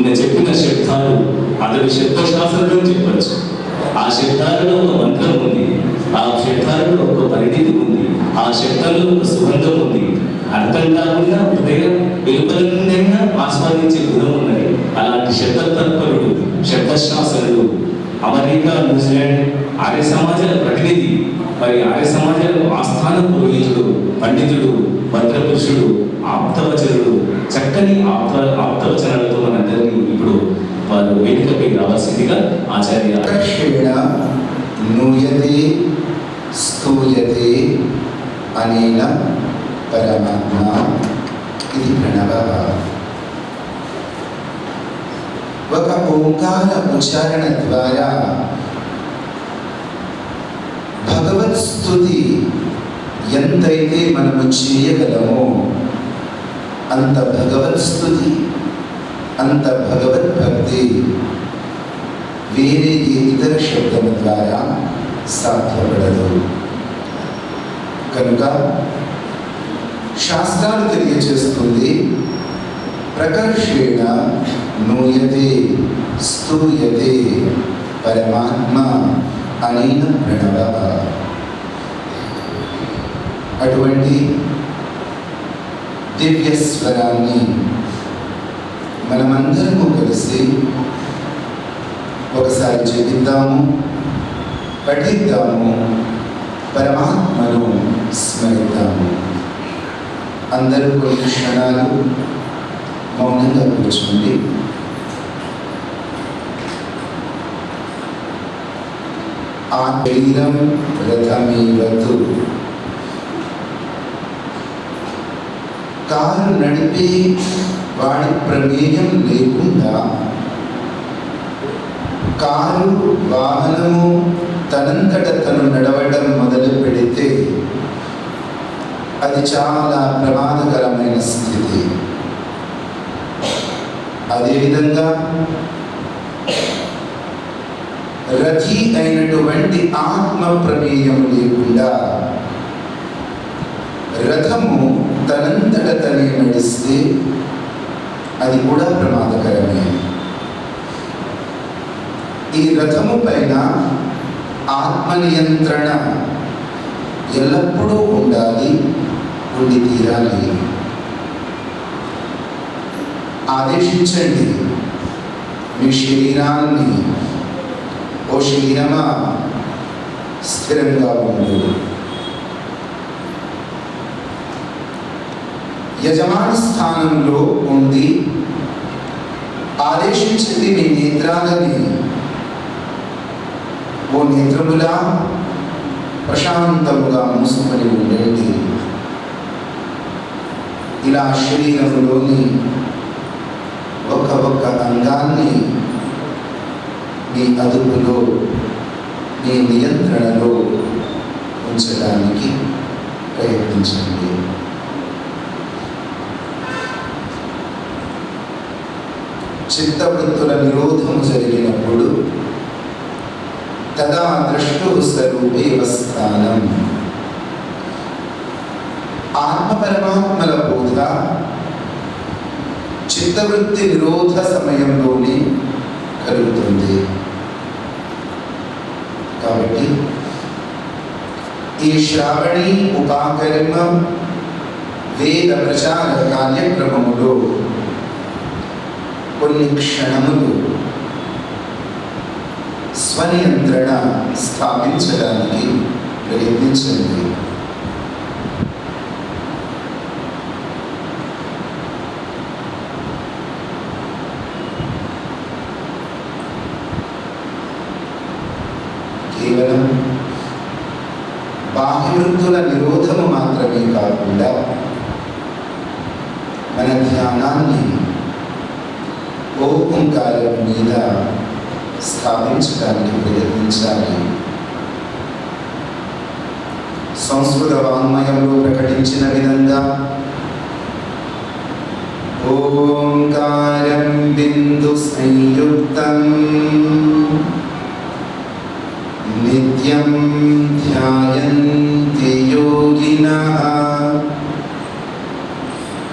నిన్న చెప్పిన శబ్దాలు అతని శబ్దశాస్త్రంలో చెప్పచ్చు. ఆ శబ్దాలలో ఒక మంత్రం ఉంది, ఆ శబ్దాలలో ఒక పరిణితి ఉంది, ఆ శబ్దంలో ఒక సుగంధం ఉంది. అర్థం కాకుండా హృదయం వెలుపలైనా ఆస్వాదించే గుణం ఉన్నది. అలాంటి శబ్ద తత్పరుడు, శబ్దశాస్త్రుడు, అమెరికా, న్యూజిలాండ్ ఆర్య సమాజాల ప్రతినిధి, మరి ఆర్య సమాజాలకు ఆస్థాన పురోహితుడు, పండితుడు, భద్రపురుషుడు, ఆప్తవచనుడు, చక్కని ఆప్తవచనాలతో మనందరినీ ఇప్పుడు వారు వేదికపై రావాల్సిందిగా ఆచార్య నూయతే స్తూయతే అనేన పరమాత్మ ఇది ప్రణవ. ఒక ఓంకార ఉచ్చారణ ద్వారా భగవత్ స్తుతి ఎంతైతే మనము చేయగలమో అంత భగవత్ స్తుతి, అంత భగవద్భక్తి వేరే ఏ ఇతర శబ్దం ద్వారా సాధ్యపడదు. కనుక శాస్త్రాలు తెలియజేస్తుంది, ప్రకర్షేణ నూయతే స్తూయతే పరమాత్మ అనేన ప్రణవ. అటువంటి దివ్య స్వరాన్ని మనమందరము కలిసి ఒకసారి జపిద్దాము, పఠిద్దాము, పరమాత్మను స్మరిద్దాము. అందరూ కొన్ని క్షణాలు మౌనంగా కూర్చోండి. ఆ శరీరం రథమీవతు. కారు నడిపి వాడి ప్రమేయం లేకుండా కారు వాహనము తనంతట తను నడవడం మొదలు పెడితే అది చాలా ప్రమాదకరమైన స్థితి. అదేవిధంగా రథి అయినటువంటి ఆత్మ ప్రమేయం లేకుండా రథము తనంతట తనే నడిస్తే అది కూడా ప్రమాదకరమే. ఈ రథము పైన ఆత్మ నియంత్రణ ఎల్లప్పుడూ ఉండాలి, ఉండి తీరాలి. ఆదేశించండి మీ శరీరాన్ని, ఓ శరీరమా స్థిరంగా ఉండు. యజమాన స్థానంలో ఉండి ఆదేశించింది మీ నేత్రాలని, ఓ నేత్రములా ప్రశాంతముగా మూసుకొని ఉండండి. ఇలా శరీరంలోని ఒక్క అంగాన్ని మీ అదుపులో, మీ నియంత్రణలో ఉంచడానికి ప్రయత్నించండి. చిత్తవృత్తుల నిరోధం జరిగినప్పుడు తదా ద్రష్టో స్వరూపేవ స్థానం. ఆత్మ పరమాత్మల బోధ చిత్తవృత్తి నిరోధ సమయంలోనే కలుగుతుంది. కాబట్టి ఈ శ్రావణి ఉపాకర్మ వేద ప్రచార కార్యక్రమములో కొన్ని క్షణములు స్వనియంత్రణ స్థాపించడానికి ప్రయత్నించండి. కేవలం బాహ్యవృత్తుల నిరోధము మాత్రమే కాకుండా మన ధ్యానాన్ని ఓంకారం మీద స్థాపించడానికి ప్రయత్నించాలి. సంస్కృత వాంగ్మయంలో ప్రకటించిన విధంగా ఓంకారం బిందు సంయుక్తం నిత్యం ధ్యాయంతి యోగినః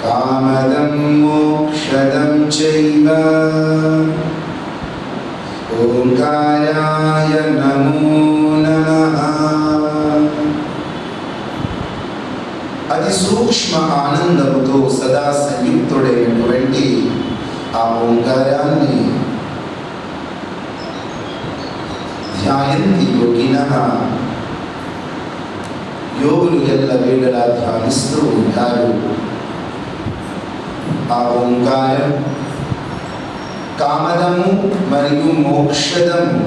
కామదం మోక్ష మోక్షదం చైవ ఓంకారాయ నమో నమః. అతి సూక్ష్మ ఆనందముతో సదా సంయుక్తుడైనటువంటి ఆ ఓంకారాన్ని ధ్యాయంతి యోగినః, యోగులు ఎల్ల వేళలా ధ్యానిస్తూ ఉంటారు. ఆ ఓంకారం కామదము మరియు మోక్షదము,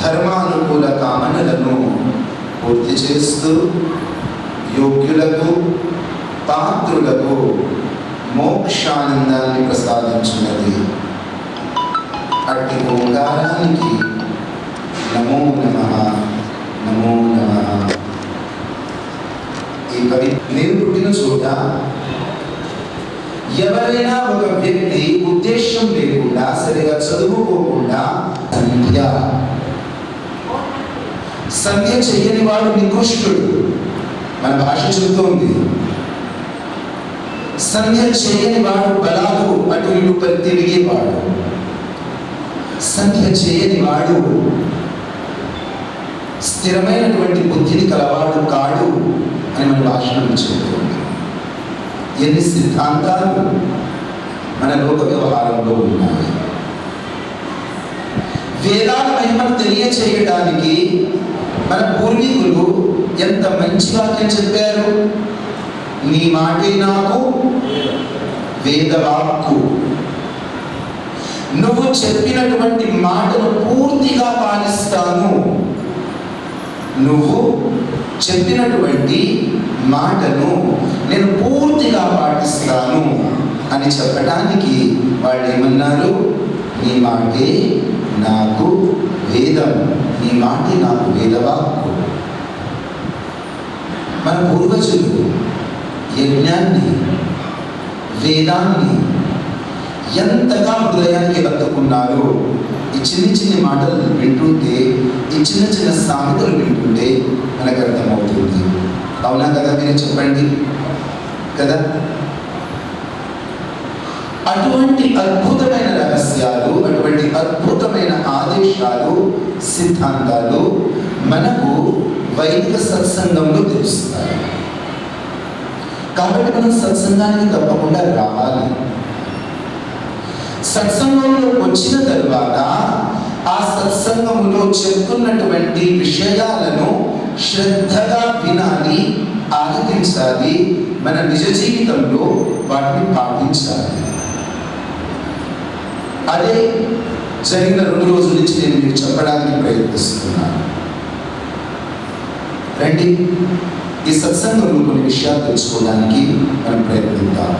ధర్మానుకూల కామనలను పూర్తి చేస్తూ యోగ్యులకు పాత్రులకు మోక్షానందాన్ని ప్రసాదించున్నది. అట్టి ఓంకారానికి నమో నమః, నమో నమః. ఈ కవి నేను పుట్టిన చోట ఎవరైనా ఒక వ్యక్తి ఉద్దేశం లేకుండా సరిగా చదువుకోకుండా సంధ్య చెయ్యని వాడు నికృష్టుడు. మన భాష చెబుతోంది. సంధ్య చేయని వాడు బలాలు అటు ఇటు తిరిగేవాడు. సంధ్య చేయని వాడు స్థిరమైనటువంటి బుద్ధిని కలవాడు కాడు అని మన భాషను చెబుతోంది. ఎన్ని సిద్ధాంతాలు మన లోక వ్యవహారంలో ఉన్నాయి. వేదాల మహిమను తెలియచేయడానికి మన పూర్వీకులు ఎంత మంచి వాక్యం చెప్పారు. నీ మాటే నాకు వేదవాక్కు. నువ్వు చెప్పినటువంటి మాటను పూర్తిగా పాలిస్తాను. నువ్వు చెప్పినటువంటి మాటను నేను పూర్తిగా పాటిస్తాను అని చెప్పడానికి వాళ్ళు ఏమన్నారు? నీ మాటే నాకు వేదం, నీ మాటే నాకు వేదవాక్కు. మన పూర్వజులు యజ్ఞాన్ని, వేదాన్ని ఎంతగా హృదయానికి హత్తుకున్నారో ఈ చిన్ని చిన్ని మాటలు వింటుంటే, ఈ చిన్న చిన్న సామెతలు వింటుంటే మనకు అర్థమవుతుంది. అవునా కదా? మీరు చెప్పండి కదా. అటువంటి అద్భుతమైన రహస్యాలు, అటువంటి అద్భుతమైన ఆదేశాలు, సిద్ధాంతాలు మనకు వైదిక సత్సంగంలో తెలుస్తాయి. కాబట్టి మనం సత్సంగానికి తప్పకుండా రావాలి. సత్సంగంలో వచ్చిన తరువాత ఆ సత్సంగంలో చెప్తున్నటువంటి విషయాలను శ్రద్ధగా వినాలి, ఆలకించాలి, మన నిజ జీవితంలో వాటిని పాటించాలి. అదే జరిగిన 2 రోజుల నుంచి నేను మీకు చెప్పడానికి ప్రయత్నిస్తున్నాను. రండి, ఈ సత్సంగంలో కొన్ని విషయాలు తెలుసుకోవడానికి మనం ప్రయత్నిద్దాం.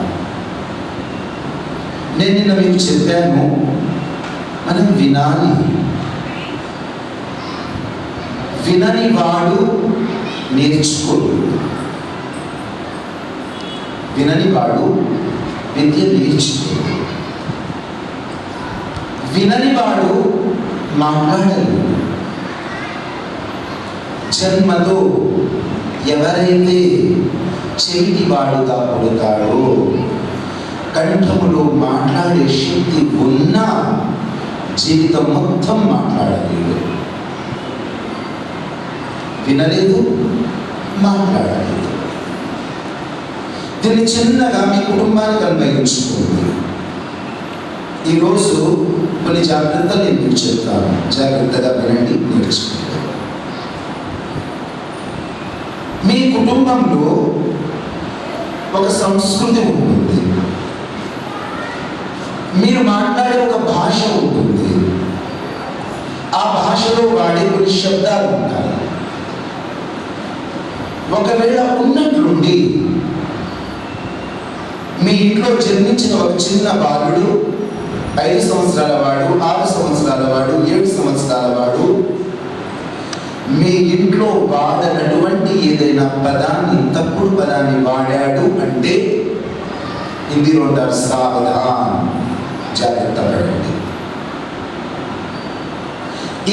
నేను నిన్న మీకు చెప్పాను, మనం వినాలి. వినని వాడు నేర్చుకోడు. వినని వాడు విద్య నేర్చుకోడు. వినని వాడు మాట్లాడలేడు. జన్మతో ఎవరైతే చెవిటి వాడుగా పుడతాడో, కంఠములో మాట్లాడే శక్తి ఉన్నా జీవితం మొత్తం మాట్లాడలేడు. వినలేదు, మాట్లాడలేదు. దీన్ని చిన్నగా మీ కుటుంబానికి అన్వయించుకోండి. ఈరోజు కొన్ని జాగ్రత్తలు నేను మీకు చెప్తాను. జాగ్రత్తగా వినండి, నేర్చుకోండి. మీ కుటుంబంలో ఒక సంస్కృతి ఉంటుంది. మీరు మాట్లాడే ఒక భాష ఉంటుంది. ఆ భాషలో వాడే కొన్ని శబ్దాలు ఉంటాయి. ఒకవేళ ఉన్నట్లుండి మీ ఇంట్లో జన్మించిన ఒక చిన్న బాలుడు 5 సంవత్సరాల వాడు, 6 సంవత్సరాల వాడు, 7 సంవత్సరాల వాడు మీ ఇంట్లో వాడనటువంటి ఏదైనా పదాన్ని, తప్పుడు పదాన్ని వాడాడు అంటే హిందీలో ఉంటారు సావధాన్, జాగ్రత్త పడండి.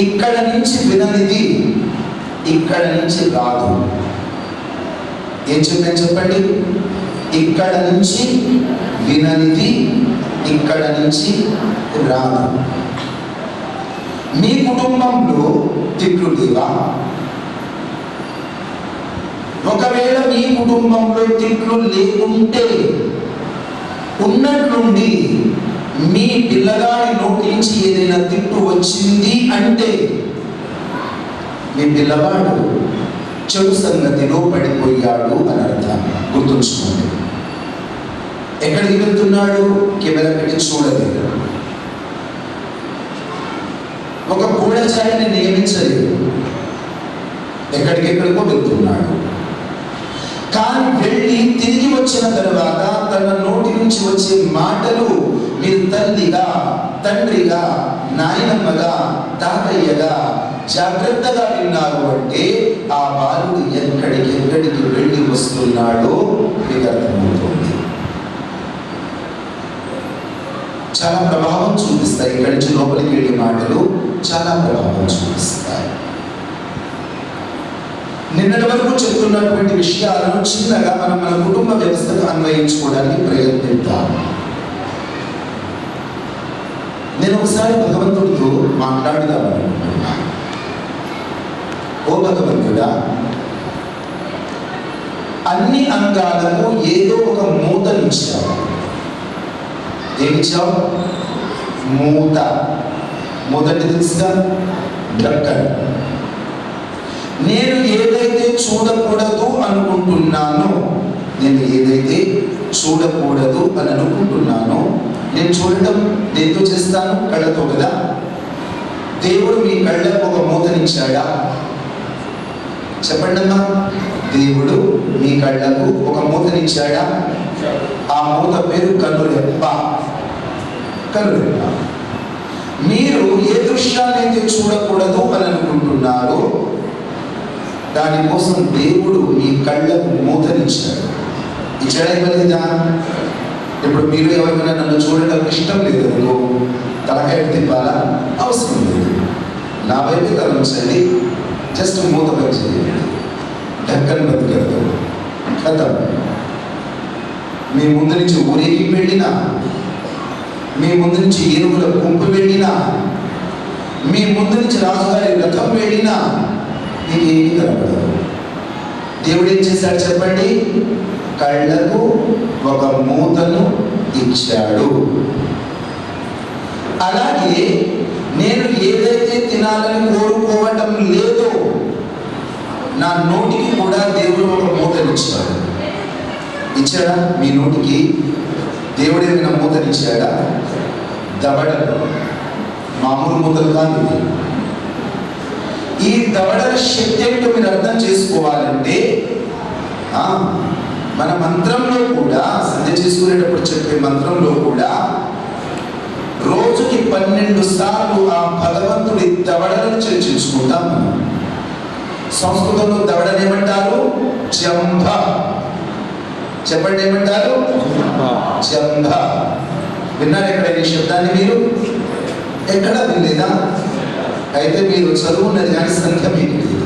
ఇక్కడ నుంచి విననిది ఇక్కడ నుంచి రాదు. ఏం చెప్పాను చెప్పండి? ఇక్కడ నుంచి విననిది ఇక్కడ నుంచి రాదు. మీ కుటుంబంలో తిట్లు లేవా? ఒకవేళ మీ కుటుంబంలో తిట్లు లేకుంటే ఉన్నట్లుండి మీ పిల్లగాడి నోటి నుంచి ఏదైనా తిట్టు వచ్చింది అంటే మీ పిల్లవాడు చెడు సంగతిలో పడిపోయాడు అని అర్థం. గుర్తుంచుకోండి. ఎక్కడికి వెళ్తున్నాడు? కెమెరా పెట్టి చూడలేదు. ఒక గూఢచారిని నియమించలేదు. ఎక్కడికెక్కడికో వెళ్తున్నాడు. కానీ వెళ్ళి తిరిగి వచ్చిన తర్వాత తన నోటి నుంచి వచ్చే మాటలు మీరు తల్లిగా, తండ్రిగా, నాయనమ్మగా, తాతయ్యగా జాగ్రత్తగా విన్నారు అంటే ఆ బాలుడు ఎక్కడికి వెళ్ళి వస్తున్నాడో మీకు అర్థమవుతుంది. చాలా ప్రభావం చూపిస్తాయి. ఇక్కడి నుంచి లోపలికి వెళ్ళే మాటలు చాలా ప్రభావం చూపిస్తాయి. నిన్నటి వరకు చెప్తున్నటువంటి విషయాలను చిన్నగా మనం మన కుటుంబ వ్యవస్థకు అన్వయించుకోవడానికి ప్రయత్నిద్దాం. నేను ఒకసారి భగవంతుడితో మాట్లాడుదామనుకుంటున్నాను. ఓ భగవంతుడా, అన్ని అంగాలకు ఏదో ఒక మూతనిచ్చావు. ఏమిచ్చావు? మూత. మొదటి తెలుసుగా డ్రక్కన్. నేను ఏదైతే చూడకూడదు అనుకుంటున్నానో, నేను చూడటం దేంతో చేస్తాను? కళ్ళతో కదా. దేవుడు మీ కళ్ళకు ఒక మూతనిచ్చాడా? చెప్పండి అమ్మా. దేవుడు మీ కళ్ళకు ఒక మూతనిచ్చాడా? ఆ మూత పేరు కనురెప్ప. మీరు ఏ దృశ్యాన్ని అయితే చూడకూడదు అని అనుకుంటున్నారో దానికోసం దేవుడు మీ కళ్ళకు మూతనిచ్చాడు. ఇచ్చాడా ఇవ్వలేదా? ఇప్పుడు మీరు ఎవరికైనా నన్ను చూడటం ఇష్టం లేదు అనుకో, తలకాయ తిప్పాలా? అవసరం లేదు. నా వైపు తలంచండి, జస్ట్ మూత పని చేయండి. ఢక్కని బతికెళ్తాడు కథ. మీ ముందు నుంచి ఊరేగి వెళ్ళినా, మీ ముందు నుంచి ఏనుగుల గుంపు వెళ్ళినా, మీ ముందు నుంచి రాజుగారి రథం వెళ్ళినా మీకు ఏమీ కనపడదు. దేవుడు ఏం చేశాడు చెప్పండి? కళ్ళకు ఒక మూతను ఇచ్చాడు. అలాగే నేను ఏదైతే తినాలని కోరుకోవటం లేదో నా నోటికి కూడా దేవుడు ఒక మూతనిచ్చాడు. ఇచ్చాడా? మీ నోటికి దేవుడు ఏమైనా మూతనిచ్చాడా? దవడలు, మామూలు మూతలు కాదు. ఈ దవడల శక్తి ఏంటో మీరు అర్థం చేసుకోవాలంటే మన మంత్రంలో కూడా, సంధ్య చేసుకునేటప్పుడు చెప్పే మంత్రంలో కూడా రోజుకి 12 సార్లు ఆ భగవంతుడి దవడలను చర్చించుకుంటాం మనం. సంస్కృతంలో దవడను ఏమంటారు? జంభ. చెప్పండి, ఏమంటారు? జంభ. విన్నారు ఎక్కడైనా ఈ శబ్దాన్ని? మీరు ఎక్కడ వినలేదా? అయితే మీరు చదువు ఉన్నది కానీ సంఖ్య మీకు లేదు.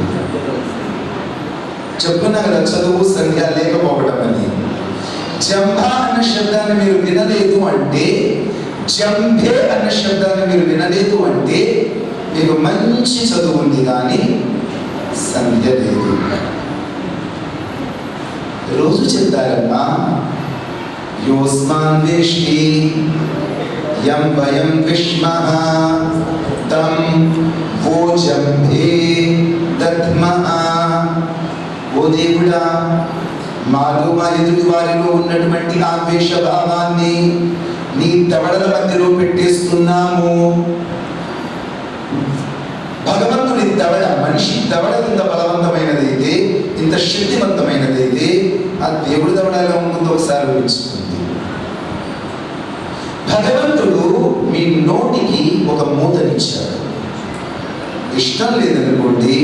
చెప్తున్నా కదా, చదువు సంఖ్య లేకపోవడం అని. జంభ అన్న శబ్దాన్ని మీరు వినలేదు అంటే, జంభే అన్న శబ్దాన్ని మీరు వినలేదు అంటే మీకు మంచి చదువు ఉంది కానీ సంఖ్య లేదు. రోజు చెప్తారమ్మా, యోస్మాన్ వేష్టి యం వయం విష్మః తం వోజంభే దద్మః. ఓ దేవుడా, మాలో మా ఎదుటి వారిలో ఉన్నటువంటి ఆవేశ భావాన్ని నీ దవడల మధ్యలో పెట్టేస్తున్నాము. భగవంతుడి దవడ, మనిషి దవడ ఇంత బలవంతమైనదైతే, ఇంత శక్తివంతమైనదైతే ఆ దేవుడి దవడ ఎలా ఉంటుందో ఒకసారి ఊహించుకోండి. భగవంతుడు మీ నోటికి ఒక మూతనిచ్చాడు. ఇష్టం లేదనుకోండి,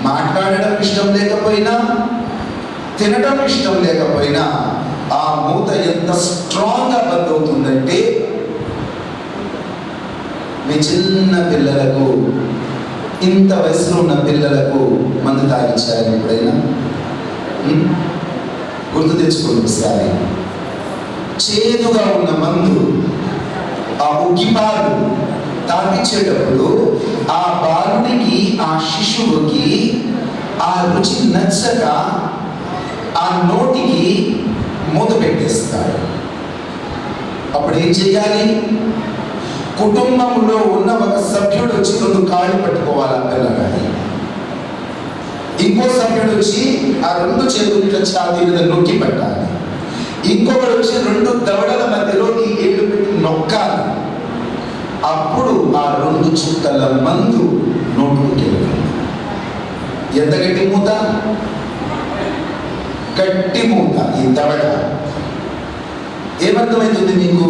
మాట్లాడడం ఇష్టం లేకపోయినా, తినడం ఇష్టం లేకపోయినా ఆ మూత ఎంత స్ట్రాంగ్గా బంద్ అవుతుందంటే, మీ చిన్న పిల్లలకు, ఇంత వయసులో ఉన్న పిల్లలకు మందు తాగించారు ఎప్పుడైనా? గుర్తు తెచ్చుకోండి ఒకసారి. చేదుగా ఉన్న మందు, ఆ ఉగ్గిపాలు తాపించేటప్పుడు ఆ బాలుడికి, ఆ శిశువుకి ఆ రుచి నచ్చక ఆ నోటికి మూత పెట్టేస్తాడు. అప్పుడు ఏం చేయాలి? కుటుంబంలో ఉన్న ఒక సభ్యుడు వచ్చి 2 కాళ్ళు పట్టుకోవాలి ఆ పిల్లగాని. ఇంకో సభ్యుడు వచ్చి ఆ 2 చేతులు ఇట్లా ఛాతీ మీద నొక్కి పెట్టాలి. ఇంకొకడు వచ్చి 2 దవడల మధ్యలో ఈ ఏళ్ళు పెట్టి నొక్కాలి. అప్పుడు ఆ 2 చుక్కల మందు నోటికి వెళ్తుంది. ఎంత గట్టి మూత? గట్టి మూత. ఈ దవడ ఏమర్థమవుతుంది మీకు?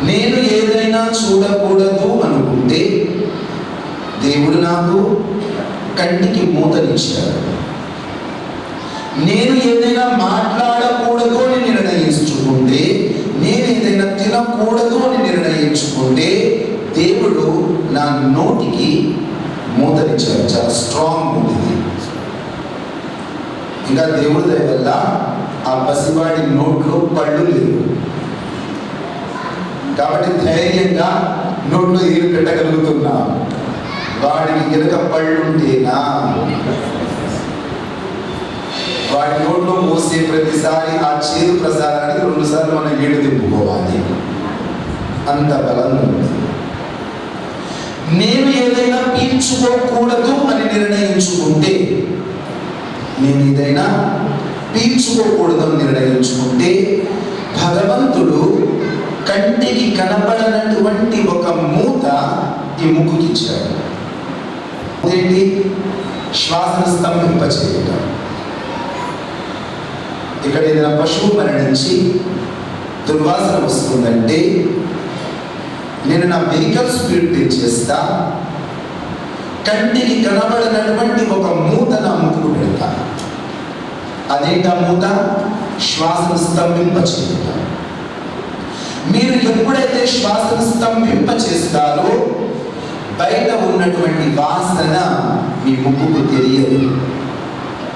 నేను ఏదైనా చూడకూడదు అనుకుంటే దేవుడు నాకు కంటికి మూతనిచ్చాడు. నేను ఏదైనా మాట్లాడకూడదు అని నిర్ణయించుకుంటే, నేను ఏదైనా తినకూడదు అని నిర్ణయించుకుంటే దేవుడు నా నోటికి మూతనిచ్చాడు. చాలా స్ట్రాంగ్ ఉంది. ఇంకా దేవుడి దయ వల్ల ఆ పసివాడి నోట్లో పళ్ళు లేవు కాబట్టి ధైర్యంగా నోట్లో ఏలు పెట్టగలుగుతున్నా. వాడికి కనుక పళ్ళుంటేనా వాడి నోట్లో మోసే ప్రతిసారి ఆ చేదు ప్రసాదానికి 2 సార్లు మనం ఏడు తిప్పుకోవాలి. అంత బలంగా ఉంది. నేను ఏదైనా పీల్చుకోకూడదు అని నిర్ణయించుకుంటే, నేను ఏదైనా పీల్చుకోకూడదు అని నిర్ణయించుకుంటే భగవంతుడు కంటికి కనపడనటువంటి ఒక మూత ఈ ముక్కుకి ఇచ్చాడు. ఏంటి? శ్వాసను స్తంభింపచేయటం. ఇక్కడ ఏదైనా పశువు మరణించి దుర్వాసన వస్తుందంటే నేను నా వెహికల్ స్పీడ్ పెంచేస్తా, కంటికి కనబడనటువంటి ఒక మూత నా ముక్కు పెడతా. అదేంటా మూత? శ్వాసను స్తంభింపచేయటం. మీరు ఎప్పుడైతే శ్వాసను స్తంభింపచేస్తారో బయట ఉన్నటువంటి వాసన మీ ముక్కుకు తెలియదు.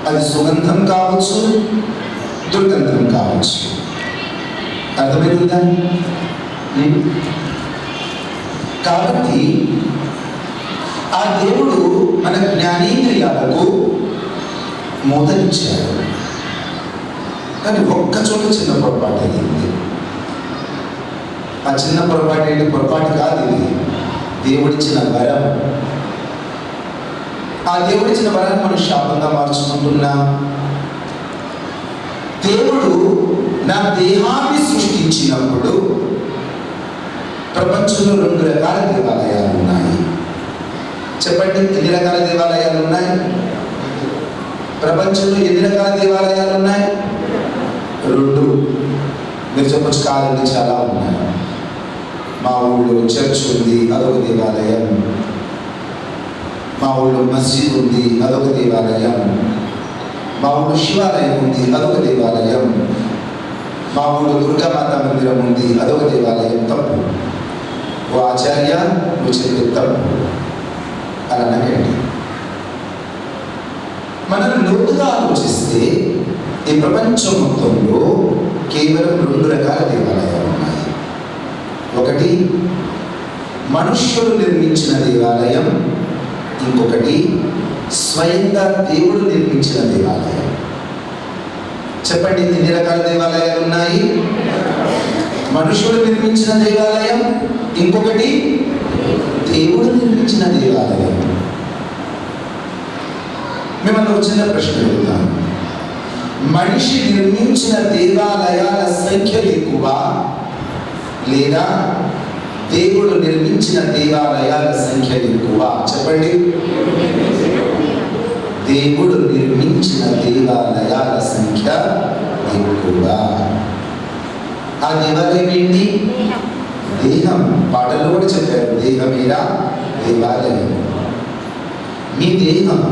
అది సుగంధం కావచ్చు, దుర్గంధం కావచ్చు. అర్థమవుతుందా? కాబట్టి ఆ దేవుడు మన జ్ఞానేంద్రియాలకు మూతనిచ్చాడు. కానీ ఒక్క చోట చిన్న పొరపాటు అయింది. ఆ చిన్న పొరపాటు ఏంటి? పొరపాటు కాదు, ఇది దేవుడిచ్చిన వరం. ఆ దేవుడిచ్చిన వరాన్ని మనం శాపంగా మార్చుకుంటున్నాం. దేవుడు నా దేహాన్ని సృష్టించినప్పుడు ప్రపంచంలో 2 రకాల దేవాలయాలు ఉన్నాయి. చెప్పండి, ఎన్ని రకాల దేవాలయాలు ఉన్నాయి? ప్రపంచంలో ఎన్ని రకాల దేవాలయాలు ఉన్నాయి? 2. మీరు చెప్పొచ్చు కాదండి, చాలా ఉన్నాయి. మా ఊళ్ళో చర్చ్ ఉంది, అదొక దేవాలయం. మా ఊళ్ళో మస్జిద్ ఉంది, అదొక దేవాలయం. మా ఊళ్ళో శివాలయం ఉంది, అదొక దేవాలయం. మా ఊళ్ళో దుర్గామాత మందిరం ఉంది, అదొక దేవాలయం. తప్పు. ఓ ఆచార్య, నువ్వు చెప్పే తప్పు. అలా అనకండి. మనం లోతుగా ఆలోచిస్తే ఈ ప్రపంచం మొత్తంలో కేవలం 2 రకాల దేవాలయాలు ఉన్నాయి. ఒకటి మనుష్యుడు నిర్మించిన దేవాలయం, ఇంకొకటి స్వయంగా దేవుడు నిర్మించిన దేవాలయం. చెప్పండి, ఎన్ని రకాల దేవాలయాలు ఉన్నాయి? మనుష్యుడు నిర్మించిన దేవాలయం, ఇంకొకటి దేవుడు నిర్మించిన దేవాలయం. మిమ్మల్ని ఒక చిన్న ప్రశ్న అడుగుతాను. మనిషి నిర్మించిన దేవాలయాల సంఖ్య ఎక్కువ, లేదా దేవుడు నిర్మించిన దేవాలయాల సంఖ్య ఎక్కువ? చెప్పండి. దేవుడు నిర్మించిన దేవాలయాల సంఖ్య ఎక్కువ. ఆ దేవాలయం ఏంటి? దేహం. పాటల్లో కూడా చెప్పారు, దేహమేరా దేవాలయం. మీ దేహం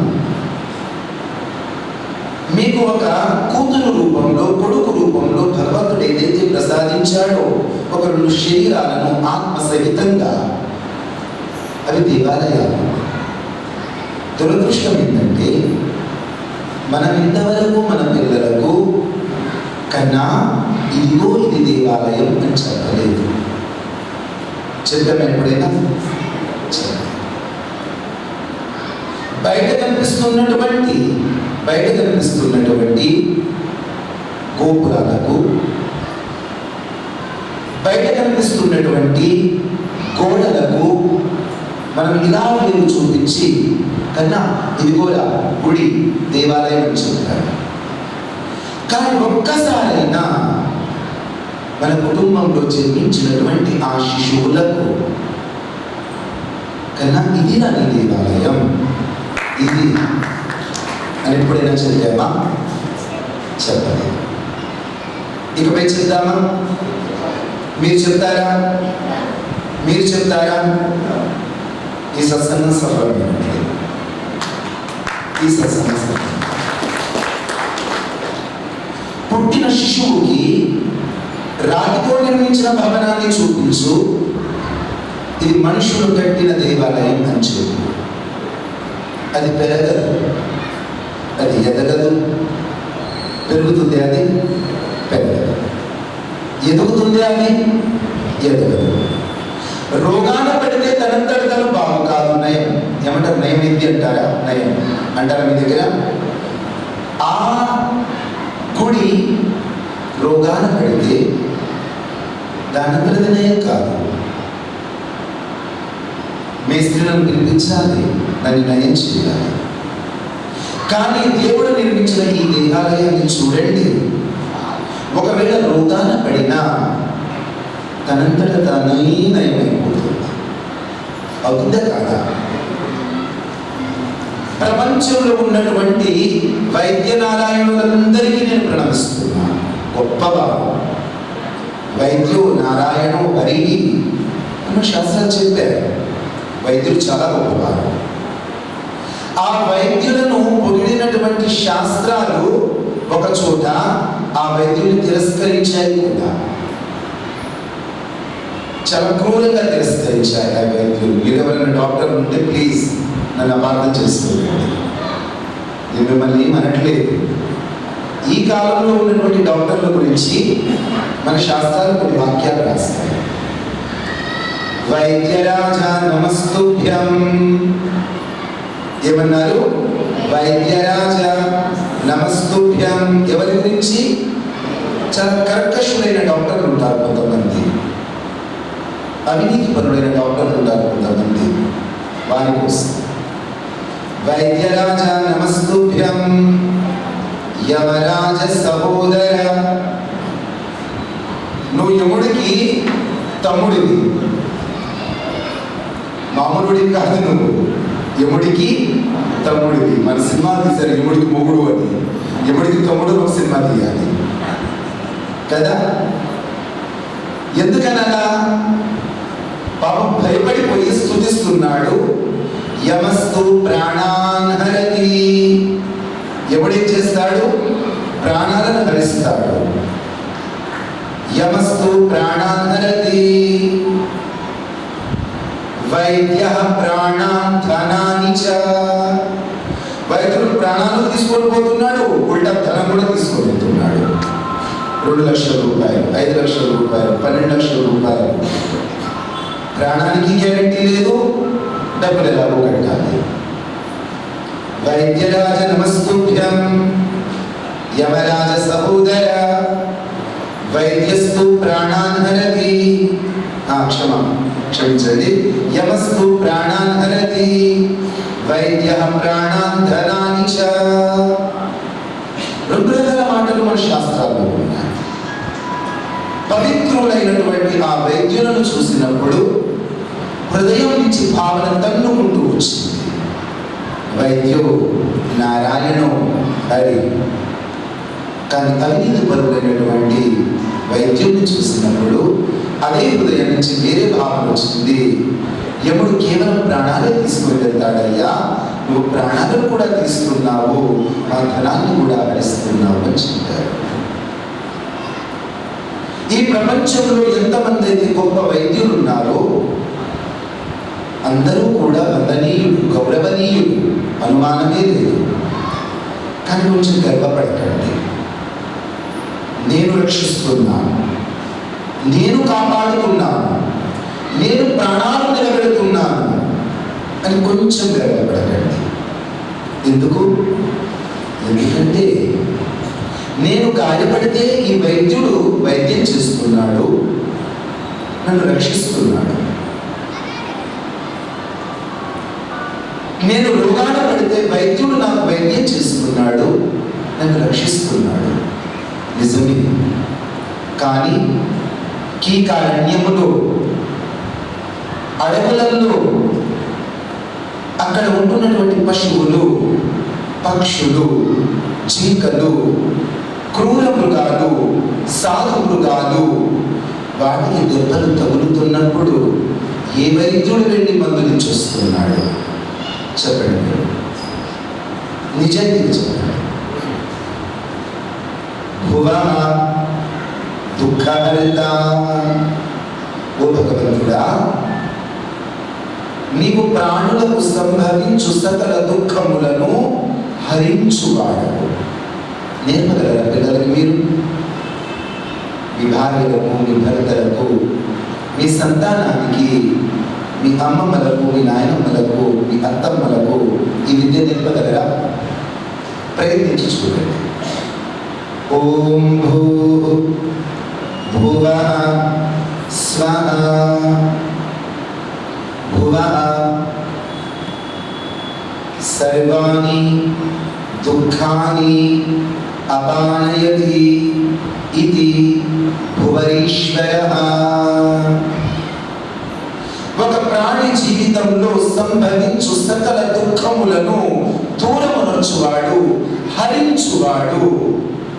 మీకు ఒక కూతురు రూపంలో, కొడుకు రూపంలో భగవంతుడు ఏదైతే ప్రసాదించాడో ఒక 2 శరీరాలను ఆత్మసహితంగా, అవి దేవాలయాలు. దురదృష్టం ఏంటంటే మనం ఇంతవరకు మన పిల్లలకు కన్నా ఇదిగో ఇది దేవాలయం అని చెప్పలేదు. చెప్పాము ఎప్పుడైనా? బయట కనిపిస్తున్నటువంటి గోపురాలకు, బయట కనిపిస్తున్నటువంటి గోడలకు మనం ఇలా వేలు చూపించి కన్నా ఇదిగోరా గుడి, దేవాలయం అని చెప్తారు. కానీ ఒక్కసారైనా మన కుటుంబంలో జన్మించినటువంటి ఆ శిశువులకు కన్నా ఇది నా దేవాలయం, ఇది అని ఎప్పుడైనా చదివామా? చెప్పలేదు. ఇకపై చెప్తామా? మీరు చెప్తారా? ఈ సత్సంగం సఫలమైనది. పుట్టిన శిశువుకి రాతితో నిర్మించిన భవనాన్ని చూపించు, ఇది మనుషులు కట్టిన దేవాలయం అని చెప్పు. అది పెరగదు, అది ఎదగదు. పెరుగుతుంది, అది పెరగదు. ఎదుగుతుంది, అది ఎదగదు. రోగాన పడితే తనంతట తను బాగు కాదు. నయం ఏమంటారు? నయం ఏంటి అంటారా? నయం అంటారా మీ దగ్గర? ఆ గుడి రోగాన పడితే దానంతటి నయం కాదు. మేస్త్రీలను పిలిపించాలి, దాన్ని నయం చేయాలి. కానీ దేవుడు నిర్మించిన ఈ దేవాలయాన్ని చూడండి, ఒకవేళ రోగాన పడినా తనంతట తానే నయమైపోతుంది. అవుతుందా కాదా? ప్రపంచంలో ఉన్నటువంటి వైద్య నారాయణులందరికీ నేను ప్రణమిస్తున్నాను. గొప్పవారు వైద్యు నారాయణు హరి అన్న శాస్త్రాలు చెప్పారు. వైద్యులు చాలా గొప్పవారు. ఆ వైద్యులను పొగిడినటువంటి శాస్త్రాలు ఒక చోట ఆ వైద్యుల్ని తిరస్కరించాయి కూడా. చాలా క్రూరంగా తిరస్కరించాయి ఆ వైద్యులు. మీరు ఎవరైనా డాక్టర్ ఉంటే ప్లీజ్ నన్ను అపార్థం చేసుకోండి, నేను మిమ్మల్ని అనట్లేదు. ఈ కాలంలో ఉన్నటువంటి డాక్టర్ల గురించి మన శాస్త్రాలు కొన్ని వాక్యాలు రాస్తాయి. వైద్యరాజా నమస్తుభ్యం ఏమన్నారు? వైద్యరాజా నమస్తుభ్యం. ఎవరి గురించి? చాలా కర్కశులైన డాక్టర్లు ఉంటారు కొంతమంది, అవినీతి పరులైన డాక్టర్లు ఉంటారు కొంతమంది, వారి కోసం. వైద్యరాజా నమస్తుభ్యం యమరాజ సహోదర. నువ్వు యముడికి తమ్ముడివి, మామూలుడికి కాదు, నువ్వు యముడికి తమ్ముడివి. మన సినిమా తీశారు యముడికి మొగుడు అని, యముడికి తమ్ముడు ఒక సినిమా తీయాలి కదా. ఎందుకనగా పాపం భయపడిపోయి స్తుతిస్తున్నాడు. యమస్తు ప్రాణాన్ హరతి. యముడేం చేస్తాడు? ప్రాణాలను హరిస్తాడు. యమస్తు ప్రాణాన్ హరతి. వైద్య ప్రాణాన్ ధనాని చ. వైద్యుడు ప్రాణాలు తీసుకొని పోతున్నాడు, ఉల్టా ధనం కూడా తీసుకొని పోతున్నాడు. 2 లక్షల రూపాయలు, 5 లక్షల రూపాయలు, 12 లక్షల రూపాయలు. ప్రాణానికి గ్యారెంటీ లేదు, డబ్బులు ఎలాగో కట్టాలి. వైద్యరాజ నమస్తుభ్యం యమరాజ సహోదర వైద్యస్తు ప్రాణాన్ హరతి. క్షమించండి. యమస్తు ప్రాణాన్ హరతి వైద్య ప్రాణాన్ ధనాని చ. 2 రకాల మాటలు మన శాస్త్రాల్లో ఉన్నాయి. పవిత్రులైనటువంటి ఆ వైద్యులను చూసినప్పుడు హృదయం నుంచి భావన తన్నుకుంటూ వచ్చింది. వైద్యో నారాయణో హరి. కానీ అవినీతి పరులైనటువంటి వైద్యుడిని చూసినప్పుడు అదే హృదయం నుంచి వేరే భావన వచ్చింది. యముడు కేవలం ప్రాణాలే తీసుకుని వెళ్తాడయ్యా, నువ్వు ప్రాణాలను కూడా తీసుకున్నావు, మా ధనాన్ని కూడా హరిస్తున్నావు అని చెప్పారు. ఈ ప్రపంచంలో ఎంతమంది అయితే గొప్ప వైద్యులు ఉన్నారో అందరూ కూడా వందనీయులు, గౌరవనీయులు, అనుమానమే లేదు. కానీ కొంచెం గర్వపడకండి. నేను రక్షిస్తున్నాను, నేను కాపాడుతున్నాను, నేను ప్రాణాలు నిలబెడుతున్నాను అని కొంచెం గర్వపడకండి. ఎందుకంటే నేను గాయపడితే ఈ వైద్యుడు వైద్యం చేస్తున్నాడు, నన్ను రక్షిస్తున్నాడు. నేను రోగాన పడితే వైద్యుడు నాకు వైద్యం చేస్తున్నాడు, నన్ను రక్షిస్తున్నాడు. నిజమే. కానీ కీకారణ్యములో, అడవులలో అక్కడ ఉంటున్నటువంటి పశువులు, పక్షులు, జింకలు, క్రూర మృగాలు, సాధు మృగాలు, వాటికి దెబ్బలు తగులుతున్నప్పుడు ఏ వైద్యుడు వెళ్ళి మందులు చూస్తున్నాడు? చెప్పండి మీరు, నిజాయితీ చెప్పండి. భువా దుఃఖహరిత, ఓ భగవంతుడా, నీవు ప్రాణులకు సంభవించు సకల దుఃఖములను హరించువాడవు. నేర్పగలరా పిల్లలకి మీరు? మీ భార్యలకు, మీ భర్తలకు, మీ సంతానానికి, మీ అమ్మమ్మలకు, మీ నాయనమ్మలకు, మీ అత్తమ్మలకు ఈ విద్య నేర్పగలరా? ప్రయత్నించి చూడండి. ఓం భూవః స్వః భువః సర్వాణి దుఃఖాని అపానయతి ఇది భువరీశ్వరః. ఒక ప్రాణి జీవితంలో సంభవించు సకల దుఃఖములను దూరమునర్చువాడు, హరించువాడు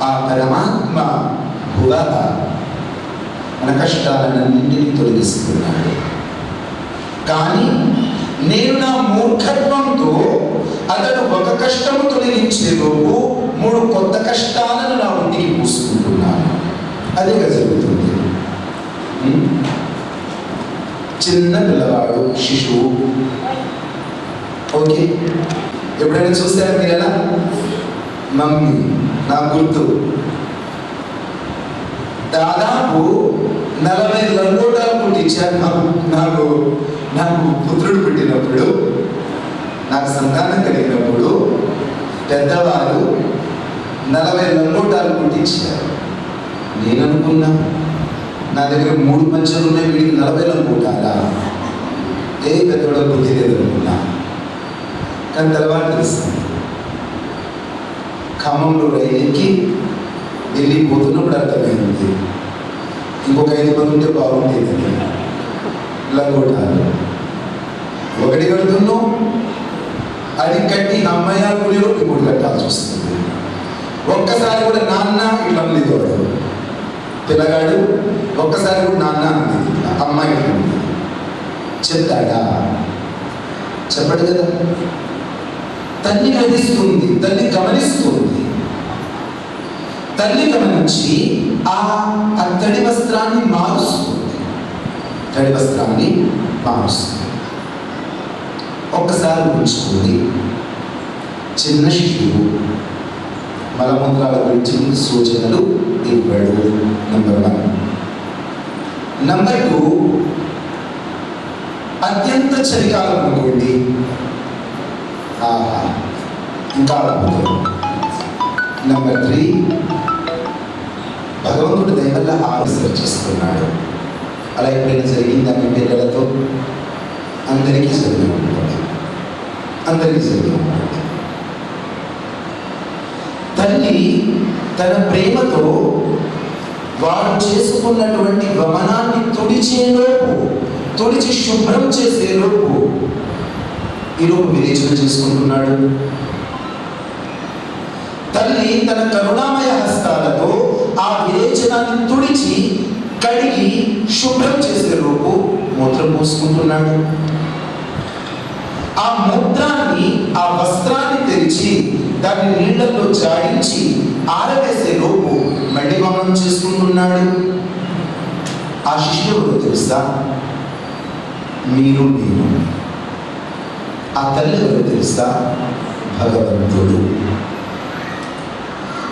ఆ పరమాత్మ భువః. మన కష్టాలన్నింటినీ తొలగిస్తున్నాడు. కానీ నేను నా మూర్ఖత్వంతో అతడు ఒక కష్టము తొలగించేలోపు 3 కొత్త కష్టాలను నా ఒంటికి పూసుకుంటున్నాను. అదేగా జరుగుతుంది. చిన్న పిల్లవాడు, శిశువు, ఓకే, ఎప్పుడైనా చూసారా మీరు ఎలా? మమ్మీ, నా గుర్తు దాదాపు 40 లంగోటాలు పుట్టించారు నాకు పుత్రుడు పుట్టినప్పుడు, నాకు సంతానం కలిగినప్పుడు పెద్దవారు 40 లంగోటాలు పుట్టించారు. నేను అనుకున్నా నా దగ్గర 3 పంచలు ఉన్నాయి, వీడికి 40 లంగోటాలా? ఏ పెద్దవాడు బుద్ధి లేదు అనుకున్నా. కానీ తర్వాత తెలుస్తుంది, ఖమ్మంలో రైలుకి ఢిల్లీ పోతున్నప్పుడు అర్థమైంది, ఇంకొక 5 మంది ఉంటే బాగుండేది. లంగోటాలు ఒకటి కడుతున్నాం, అది కట్టి అమ్మాయిలో ఇంకోటి కట్టాల్సి వస్తుంది. ఒక్కసారి కూడా నాన్న ఇట్లా లేదు, పిల్లగాడు ఒక్కసారి కూడా నాన్న అనేది అమ్మాయి చెప్తాడా? చెప్పడు కదా. తల్లి గ్రహిస్తుంది, తల్లి గమనిస్తుంది. తల్లి గమనించి ఆ తడి వస్త్రాన్ని మారుస్తుంది. ఒక్కసారి ఉంచుకుంది. చిన్న శిశువు మలమూత్రాల గురించి సూచనలు ఇవ్వడు. నెంబర్ 1. నెంబర్ 2, అత్యంత చలికాలం అనుకోండి, ఇంకా అద్భుతం. నెంబర్ 3, భగవంతుడి దయ వల్ల ఆవిష్కరణ చేస్తున్నాడు. అలా ఎప్పుడైనా జరిగిందా మీ పిల్లలతో? అందరికీ జరిగి ఉంటుంది. తల్లి తన ప్రేమతో వాడు చేసుకున్నటువంటి వమనాన్ని తుడిచి శుభ్రం చేసేలోపు ఈలోపు విరేచన చేసుకుంటున్నాడు. తల్లి తన కరుణామయ హస్తాలతో ఆ విరేచనాన్ని తుడిచి కడిగి శుభ్రం చేసేలోపు మూత్రం పోసుకుంటున్నాడు. ఆ మూత్రాన్ని, ఆ వస్త్రాన్ని తెరిచి దాన్ని నీళ్లలో జాడించి ఆరవేసే లోపు మళ్ళీ వమనం చేసుకుంటున్నాడు. ఆ శిశువుడు తెలుసా? మీరు నేను. ఆ తల్లి ఎవరు తెలుసా? భగవంతుడు.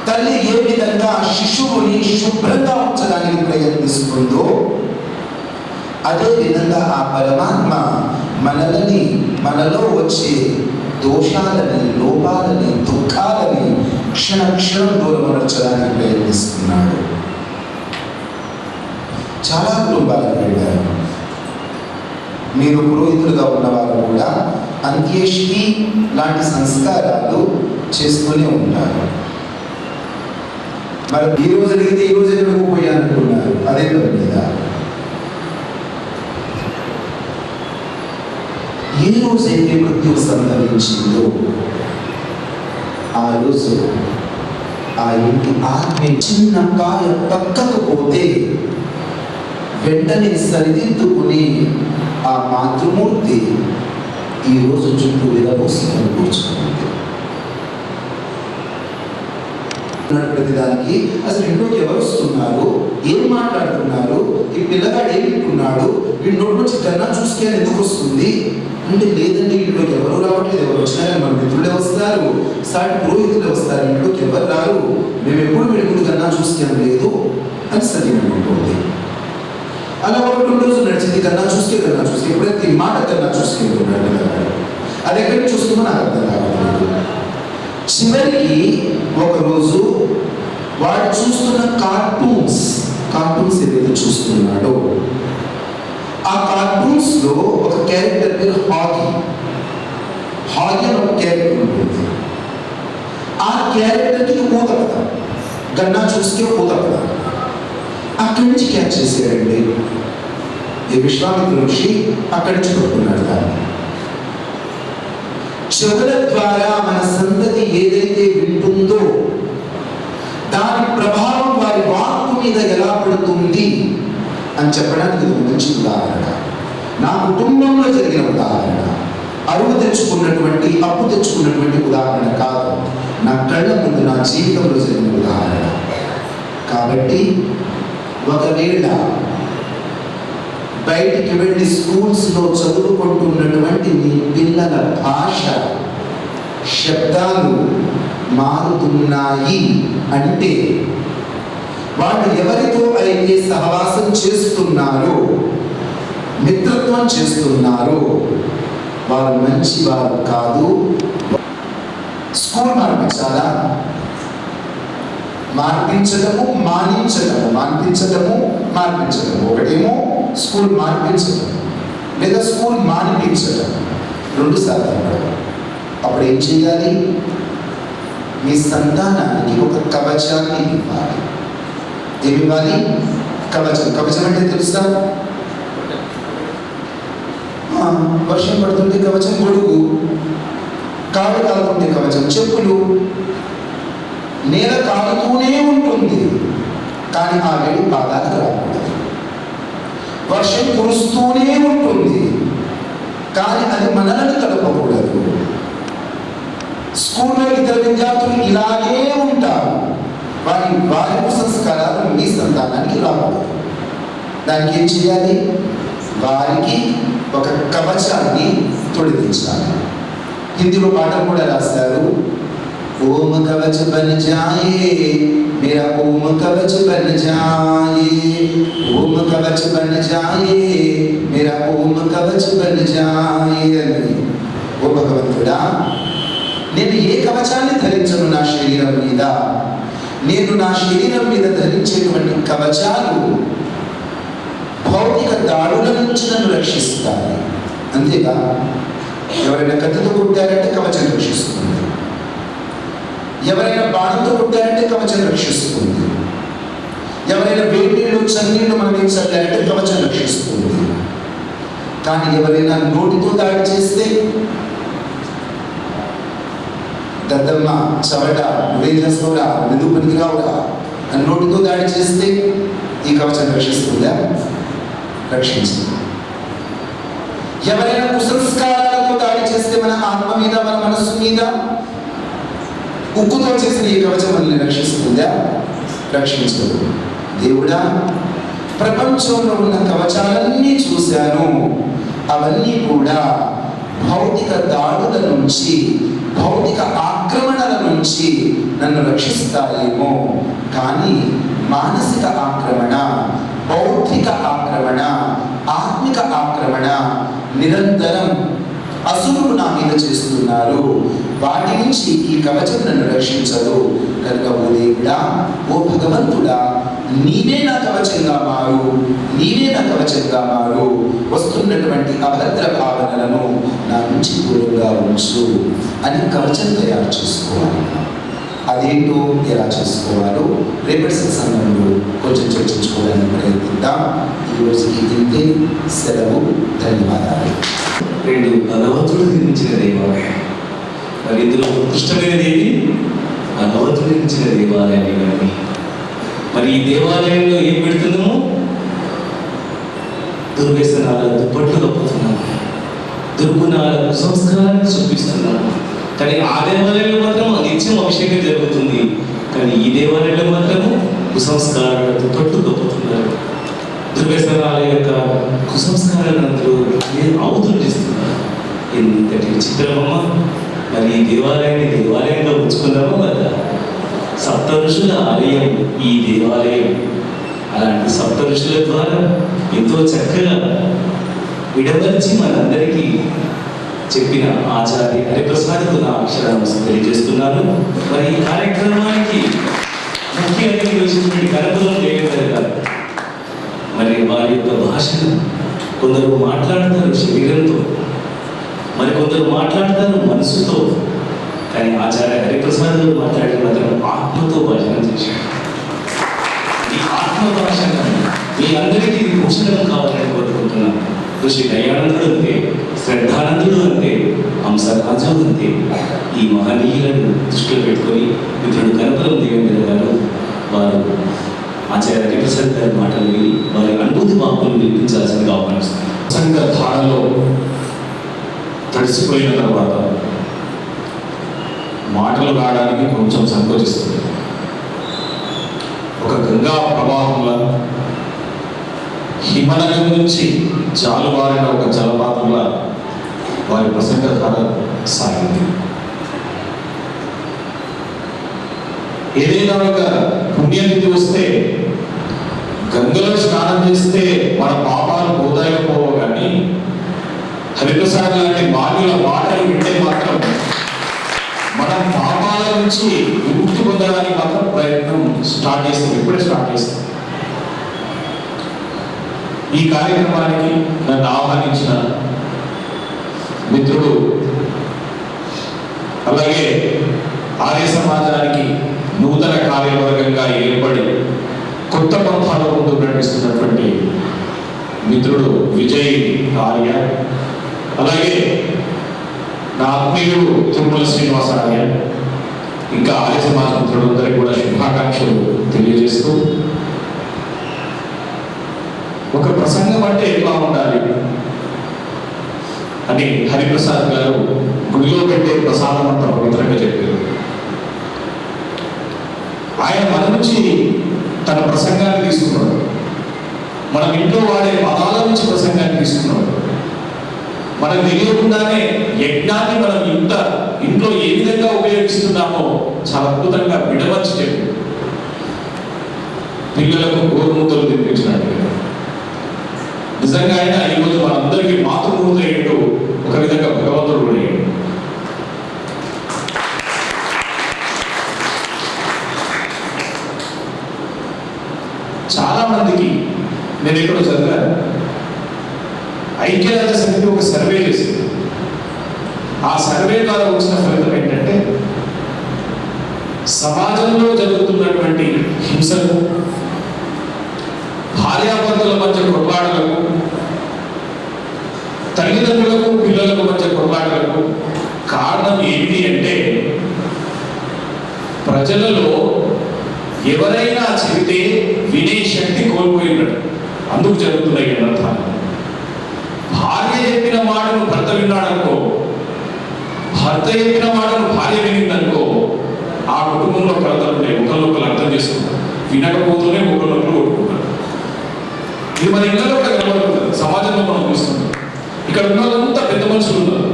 తల్లి ఏ విధంగా శిశువుని శుభ్రంగా ఉంచడానికి ప్రయత్నిస్తుందో అదే విధంగా ఆ పరమాత్మ మనలో వచ్చే దోషాలని, లోపాలని, దుఃఖాలని క్షణక్షణం దూరమర్చడానికి ప్రయత్నిస్తున్నాడు. చాలా కుటుంబాలకు వెళ్ళారు. మీరు పురోహితులుగా ఉన్నవారు కూడా అంత్యేష్టి లాంటి సంస్కారాలు చేస్తూనే ఉంటారు. మరి ఈ రోజు అడిగితే ఈ రోజు ఎక్కడికి పోయానుకున్నారు, అదే లేదా? ఏ రోజైతే మృత్యు సంభవించిందో ఆ రోజు ఆ ఇంటి ఆత్మ చిన్న కాయ పక్కకు పోతే వెంటనే సరిదిద్దుకుని ఆ మాతృమూర్తి ఈరోజు చుట్టూ విరబోసుకొని కూర్చుంది. ప్రతిదానికి అసలు ఇంట్లోకి ఎవరు వస్తున్నారు, ఏం మాట్లాడుతున్నారు, ఈ పిల్లగాడు ఏం వింటున్నాడు, వీడి నోటి నుంచి కన్నా చూసుకొని ఎందుకు వస్తుంది అంటే, లేదంటే ఇంట్లోకి ఎవరు రావట్లేదు, ఎవరు వచ్చినారని మన మిత్రులే వస్తారు, సాటి పురోహితులే వస్తారు, ఇంట్లోకి ఎవరు రారు, మేము ఎప్పుడు వీడి ముందు కన్నా చూసుకొని లేదు అని సత్యం ఉంటుంది. అలా ఒక 2 రోజులు నడిచింది. కన్నా చూసుకే ఎప్పుడైతే ఈ మాట కన్నా చూసుకుంటున్నాడు, అది ఎక్కడి నుంచి చూస్తుందో నాకు అర్థం కావట్లేదు. చివరికి ఒకరోజు వాడు చూస్తున్న కార్టూన్స్ ఏదైతే చూస్తున్నాడో ఆ కార్టూన్స్ లో ఒక క్యారెక్టర్ పేరు హాగీ అని ఒక క్యారెక్టర్ ఉంటుంది. ఆ క్యారెక్టర్కి ఊత కదా, గన్నా చూసుకే ఊత కదా, అక్కడి నుంచి క్యాచ్ చేశాడండి ఈ విశ్వామిత్ర ఋషి. అక్కడి నుంచి పట్టుకున్నాడు దాన్ని. చెవుల ద్వారా మన సంతతి ఏదైతే వింటుందో దాని ప్రభావం వారి వాక్కు మీద ఎలా పడుతుంది అని చెప్పడానికి ఇది మంచి ఉదాహరణ. నా కుటుంబంలో జరిగిన ఉదాహరణ, అరువు తెచ్చుకున్నటువంటి, అప్పు తెచ్చుకున్నటువంటి ఉదాహరణ కాదు, నా కళ్ళ ముందు నా జీవితంలో జరిగిన ఉదాహరణ. కాబట్టి ఒకవేళ బయటికి వెళ్ళి స్కూల్స్లో చదువుకుంటున్నటువంటి మీ పిల్లల భాష, శబ్దాలు మారుతున్నాయి అంటే వాళ్ళు ఎవరితో అయితే సహవాసం చేస్తున్నారో, మిత్రత్వం చేస్తున్నారో వారు మంచి వారు కాదు. స్కూల్ మార్పించాలా? మార్పించడము మార్పించడము ఒకటేమో స్కూల్ మార్పించడం, లేదా స్కూల్ మానిపించడం, 2 సార్లు. అప్పుడు ఏం చేయాలి? మీ సంతానానికి ఒక కవచాన్ని ఇవ్వాలి. ఏమి ఇవ్వాలి? కవచం అంటే తెలుసా? వర్షం పడుతుంటే కవచం గొడుగు, కాళ్ళు కాలుతుంటే కవచం చెప్పులు. నేల కాలుతూనే ఉంటుంది కానీ ఆ వేడి పాదాలకు రాకూడదు. వర్షం కురుస్తూనే ఉంటుంది కానీ అది మనలను తడపకూడదు. స్కూల్లో ఇతర విద్యార్థులు ఇలాగే ఉంటారు, వారి సంస్కారాలు మీ సంతానానికి రాకూడదు. దానికి ఏం చేయాలి? వారికి ఒక కవచాన్ని తొడిగించాలి. హిందీలో పాటలు కూడా రాస్తారు. ఓం కవచ బన్ జాయే मेरा ओम कवच बन जाए, ओम कवच बन जाए, मेरा ओम कवच बन जाए. ఓ భగవంతుడా, నేను ఏ కవచాన్ని ధరించను నా శరీరం మీద? నేను నా శరీరం మీద ధరించేటువంటి కవచాలు భౌతిక దాడుల నుంచి నన్ను రక్షిస్తాయి. అంతేగా, ఎవరైనా కత్తితో కొట్టారంటే కవచం రక్షిస్తుంది, ఎవరైనా బాణంతో కొట్టారంటే కవచం రక్షిస్తుంది, ఎవరైనా వేడి నీళ్ళు చన్నీళ్ళు మనం ఏం చల్లారంటే కవచం రక్షిస్తుంది. కానీ ఎవరైనా నోటితో దాడి చేస్తే, దద్దమ్మ చవట నువ్వేం చేస్తావురా, ఎందుకు పనికిరావురా అని నోటితో దాడి చేస్తే ఈ కవచం రక్షిస్తుందా? రక్షించింది. ఎవరైనా కుసంస్కారాలతో దాడి చేస్తే మన ఆత్మ మీద, మన మనస్సు మీద, ఉక్కుతో చేసిన ఈ కవచం మనల్ని రక్షిస్తుందా? రక్షించదు. దేవుడా, ప్రపంచంలో ఉన్న కవచాలన్నీ చూశాను, అవన్నీ కూడా భౌతిక దాడుల నుంచి, భౌతిక ఆక్రమణల నుంచి నన్ను రక్షిస్తాయేమో, కానీ మానసిక ఆక్రమణ, బౌద్ధిక ఆక్రమణ, ఆత్మిక ఆక్రమణ నిరంతరం అసురులు నా మీద చేస్తున్నారు. వాటి నుంచి ఈ కవచం నన్ను రక్షించదు. కనుక ఓ దేవుడా, ఓ భగవంతుడా, నీవే నా కవచంగా మారు, నీవే నా కవచంగా మారు. వస్తున్నటువంటి అభద్ర భావనలను నా నుంచి దూరంగా ఉంచు అని కవచం తయారు చేసుకోవాలి. అదేంటో ఎలా చేసుకోవాలో రేపటి సత్సంగంలో కొంచెం చర్చించుకోవడానికి ప్రయత్నిద్దాం. ఈ రోజుకి ఇంతే. సెలవు. ధన్యవాదాలు. 2 భగవంతుడు నిర్మించిన దేవాలయం. మరి ఇందులో ఉత్కృష్టమైనది ఏది? భగవంతుడు నిర్మించిన దేవాలయాన్ని కానీ. మరి ఈ దేవాలయంలో ఏం పెడుతున్నాము? దుర్వ్యసనాల దుప్పట్లు కప్పుతున్నాము, దుర్గుణాల కుసంస్కారాన్ని చూపిస్తున్నాము. కానీ ఆ దేవాలయంలో మాత్రం నిత్యం అభిషేకం జరుగుతుంది. కానీ ఈ దేవాలయంలో మాత్రము కుసంస్కారాల దుప్పట్లు కప్పుతున్నారు. దుర్వ్యసనాల యొక్క కుసంస్కారాలందరూ అవతులు చేస్తున్నారు. ఎంతటి విచిత్రమమ్మ. మరి ఈ దేవాలయాన్ని దేవాలయంగా ఉంచుకుందామా కదా? సప్త ఋషుల ఆలయం ఈ దేవాలయం. అలాంటి సప్త ఋషుల ద్వారా ఎంతో చక్కగా విడమర్చి మనందరికీ చెప్పిన ఆచార్య హరిప్రసాద్కు నా అక్షరాంశం తెలియజేస్తున్నాను. మరి ఈ కార్యక్రమానికి ముఖ్య అతిథి వచ్చినటువంటి కనపదం దేవేంద్ర గారు. మరి వారి యొక్క భాషను కొందరు మాట్లాడతారు శరీరంతో, మరి కొందరు మాట్లాడతారు మనసుతో. కానీ ఆచార్య హరిప్రసాద్ గారు మాట్లాడిన మాత్రం ఆత్మతో భాషణ చేశారు. ఈ ఆత్మ భాషను మీ అందరికీ భూషణం కావాలని కోరుకుంటున్నాను. ఋషి దయానందుడు అంతే, శ్రద్ధానందుడు అంతే, హంసరాజు అంతే. ఈ మహనీయులను దృష్టిలో పెట్టుకొని మిత్రుడు కనపరం దేవేంద్ర గారు వారు ఆచార్య హరిప్రసాద్ గారి మాటలు విని వారి అనుభూతి వాక్కులు వినిపించాల్సిందిగా ఆహ్వానిస్తున్నారు. సంఘ ధారలో తడిసిపోయిన తర్వాత మాటలు రావడానికి కొంచెం సంకోచిస్తుంది. ఒక గంగా ప్రవాహంలో హిమనగం నుంచి జాలువారిన ఒక జలపాతంలో వారి ప్రసంగధార సాగింది. ఏదైనా ఒక పుణ్యతిథి వస్తే గంగలో స్నానం చేస్తే మన పాపాలు పోతాయో పోవో కానీ హరిప్రసాద్ లాంటి బాణుల మాటలు వింటే మాత్రం మనం పాపాల నుంచి విముక్తి పొందడానికి మాత్రం ప్రయత్నం స్టార్ట్ చేస్తాం. ఇప్పుడే స్టార్ట్ చేస్తాం. ఈ కార్యక్రమానికి నన్ను ఆహ్వానించిన మిత్రుడు, అలాగే ఆర్య సమాజానికి నూతన కార్యవర్గంగా ఏర్పడి కొత్త పంథాలో ముందు నడిపిస్తున్నటువంటి మిత్రుడు విజయ్ ఆర్య, అలాగే నా ఆత్మీయుడు తిరుమల శ్రీనివాస ఆర్య, ఇంకా ఆర్య సమాజ మిత్రులందరికీ కూడా శుభాకాంక్షలు తెలియజేస్తూ, ఒక ప్రసంగం అంటే ఎట్లా ఉండాలి అని హరిప్రసాద్ గారు గుడిలో పెట్టే ప్రసాదం అంత పవిత్రంగా చెప్పారు. ఆయన మన నుంచి తన ప్రసంగాన్ని తీసుకున్నాడు. మనం ఇంట్లో వాడే పదాల నుంచి ప్రసంగాన్ని తీసుకున్నాడు. మనకు తెలియకుండానే యజ్ఞాన్ని మనం ఇంట్లో ఏ విధంగా ఉపయోగిస్తున్నామో చాలా అద్భుతంగా విడమర్చి చెప్పి పిల్లలకు గోరుముద్దలు తినిపించినట్టు నిజంగా ఆయన ఈరోజు మనందరికీ మాతృమూర్తి అయ్యిండు. ఒక విధంగా భగవంతుడు కూడా అయ్యాడు. చాలా మందికి నేను ఎక్కడో చదివాను, ఐక్యరాజ్య సమితి ఒక సర్వే చేసింది. ఆ సర్వే ద్వారా వచ్చిన ఫలితం ఏంటంటే సమాజంలో జరుగుతున్నటువంటి హింసకు, భార్యాభర్తల మధ్య కొట్లాటలకు, తల్లిదండ్రులకు పిల్లలకు మధ్య కొట్లాటలకు కారణం ఏంటి అంటే ప్రజలలో ఎవరైనా చెబితే వినే శక్తి కోల్పోయినట్టు. అందుకు జరుగుతున్నాయి అనర్థాలు. భార్య చెప్పిన మాటను భర్త విన్నాడనుకో, భర్త చెప్పిన మాటను భార్య వినిందనుకో, ఆ కుటుంబంలో కలతలు ఉంటాయి. ఒకరినొకరు అర్థం చేసుకుంటారు. వినకపోతూనే ఒకరినొకరు కొట్టుకుంటారు. ఇది మన ఇళ్ళలో కూడా కనబడుతుంది, సమాజంలో మనం చూస్తున్నాం. ఇక్కడ ఉన్న వాళ్ళంతా పెద్ద మనుషులు ఉన్నారు.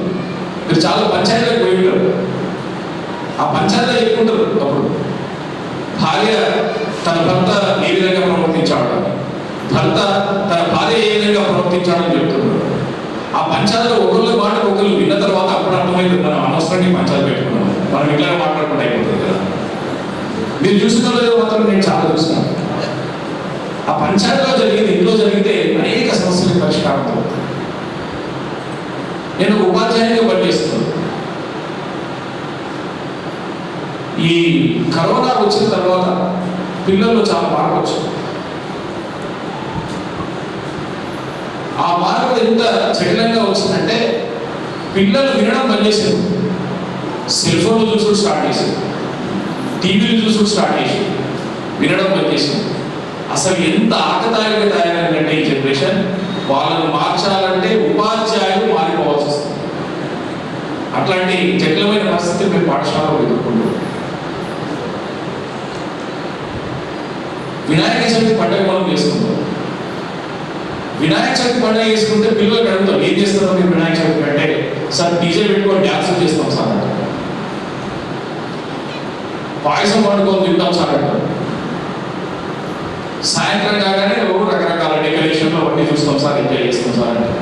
మీరు చాలా పంచాయతీలకు పోయి ఉంటారు. ఆ పంచాయతీలో చెప్పుకుంటారు అప్పుడు భార్య తన భర్త ఏ విధంగా ప్రవర్తించాడు, భర్త తన భార్య ఏ విధంగా ప్రవర్తించాడని చెప్తున్నారు. ఆ పంచాయతీలో ఒకళ్ళు మాట ఒకళ్ళు విన్న తర్వాత అప్పుడు అర్థమైంది మనం అనవసరంగా పంచాయతీ పెట్టుకున్నాం, మనం ఇట్లా మాట్లాడుకుంటూ అయిపోతుంది కదా. మీరు చూసుకోలేదు మాత్రం నేను చాలా చూస్తున్నాను. ఆ పంచాయతీలో జరిగింది ఇంట్లో జరిగితే అనేక సమస్యలకు పరిష్కారం అవుతుంది. నేను ఒక ఉపాధ్యాయునిగా పనిచేస్తున్నాను. ఈ కరోనా వచ్చిన తర్వాత పిల్లల్లో చాలా మార్పు వచ్చింది. ఆ మార్పు ఎంత జటిలంగా వచ్చిందంటే పిల్లలు వినడం బంద్ చేశారు, సెల్ ఫోన్లు చూసుడు స్టార్ట్ చేశారు, టీవీలు చూసుడు స్టార్ట్ చేశారు, వినడం బంద్ చేశారు. అసలు ఎంత ఆకతాయిగా తయారైందంటే ఈ జనరేషన్, వాళ్ళను మార్చాలంటే ఉపాధ్యాయులు మారిపోవాల్సి వస్తుంది. అట్లాంటి జటిలమైన పరిస్థితి మేము పాఠశాలలో ఎదుర్కొంటున్నాం. వినాయక చవితి పండుగ మనం చేసుకుంటాం. వినాయక చవితి పండుగ చేసుకుంటే పిల్లలకు అడుగుతాం, ఏం చేస్తారో మీరు వినాయక చవితి అంటే, సార్ డీజే పెట్టుకొని డ్యాన్స్ చేస్తాం సార్ అంటారు, పాయసం వండుకొని తింటాం సార్ అంటారు, సాయంత్రం కాగానే రకరకాల డెకరేషన్లో అవన్నీ చూస్తాం సార్, ఎంజాయ్ చేస్తాం సార్ అంటారు.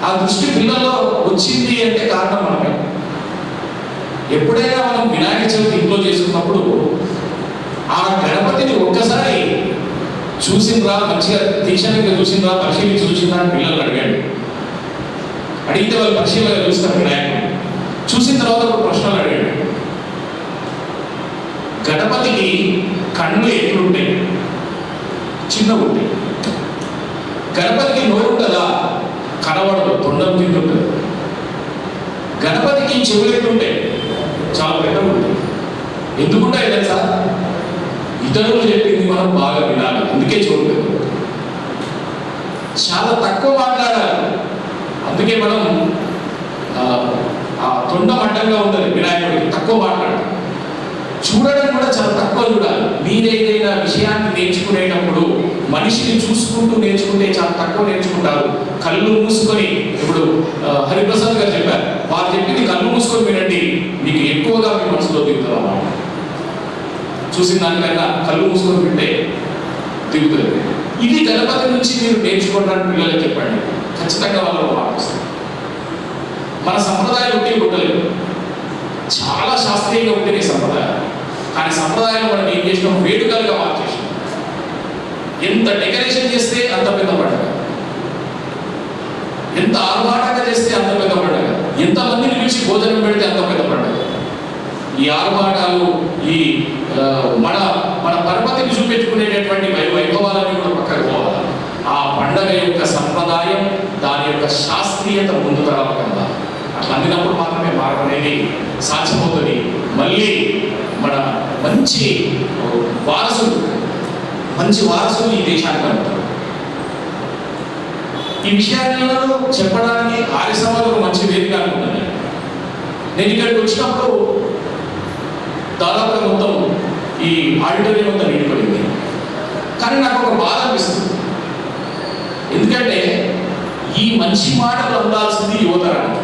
ఆ దృష్టి పిల్లల్లో వచ్చింది అంటే కారణం మనమే. ఎప్పుడైనా మనం వినాయక చవితి ఇంట్లో చేసుకున్నప్పుడు ఆ గణపతిని ఒక్కసారి చూసిండ్రా, మంచిగా తీక్షణంగా చూసిండ్రా, పరిశీలించి చూసిండ్రా అని పిల్లలు అడిగాడు. అడిగితే వాళ్ళు పరిశీలనగా చూస్తారు వినాయకుడు. చూసిన తర్వాత ఒక ప్రశ్నలు అడిగాడు. గణపతికి కళ్ళు ఎట్లుంటాయి? చిన్నగా ఉంటాయి. గణపతికి నోరు ఉంటుందా? కనబడదు, తొండం తింటుంటుంది. గణపతికి చెవులు ఎట్లుంటాయి? చాలా పెద్దగా ఉంటాయి. ఎందుకుంటాయి తెలుసా? ఇతరులు చెప్పింది మనం బాగా వినాలి, అందుకే చూడలేదు. చాలా తక్కువ మాట్లాడాలి, అందుకే మనం ఆ తొండం అడ్డంగా ఉంటుంది వినాయకుడికి, తక్కువ మాట్లాడాలి. చూడడం కూడా చాలా తక్కువ చూడాలి. మీరేదైనా విషయాన్ని నేర్చుకునేటప్పుడు మనిషిని చూసుకుంటూ నేర్చుకుంటే చాలా తక్కువ నేర్చుకుంటారు. కళ్ళు మూసుకొని, ఇప్పుడు హరిప్రసాద్ గారు చెప్పారు, వారు చెప్పింది కళ్ళు మూసుకొని వినండి, మీకు ఎక్కువగా మీ మనసులో దిగుతుంది అన్నమాట. చూసిన దానికన్నా కళ్ళు మూసుకొని వింటే దిగుతుంది. ఇది గణపతి నుంచి మీరు నేర్చుకోవడానికి పిల్లలకి చెప్పండి, ఖచ్చితంగా వాళ్ళు మార్పుస్తారు. మన సంప్రదాయాలు ఉంటే ఉండలేదు, చాలా శాస్త్రీయంగా ఉంటేనే సంప్రదాయాలు. కానీ సంప్రదాయాలు మనం ఏం చేసినాం? వేడుకలుగా మార్చేసినాం. ఎంత డెకరేషన్ చేస్తే అంత పెద్ద పండుగ, ఎంత ఆర్భాటంగా చేస్తే అంత పెద్ద పండుగ, ఎంతమందిని పిలిచి భోజనం పెడితే అంత పెద్ద పండుగ. ఈ ఆర్భాటాలు, ఈ మన మన పరపతిని చూపెట్టుకునేటటువంటి వైభవాలన్నీ కూడా పక్కకు పోవాలి. ఆ పండుగ యొక్క సంప్రదాయం, దాని యొక్క శాస్త్రీయత ముందు తరాల కన్నా అట్లా అందినప్పుడు మాత్రమే మార్పు అనేది సాధ్యమవుతుంది. మళ్ళీ మన మంచి వారసులు ఈ దేశానికి ఉంటారు. ఈ విషయాలను చెప్పడానికి ఆర్య సమాజం ఒక మంచి వేదిక అనుకుంటుంది. నేను ఇక్కడికి వచ్చినప్పుడు దాదాపుగా మొత్తం ఈ ఆడిటోరియం అంతా నిండిపడింది. కానీ నాకు ఒక బాధ అనిపిస్తుంది, ఎందుకంటే ఈ మంచి మాటలు అందాల్సింది యువతరానికి.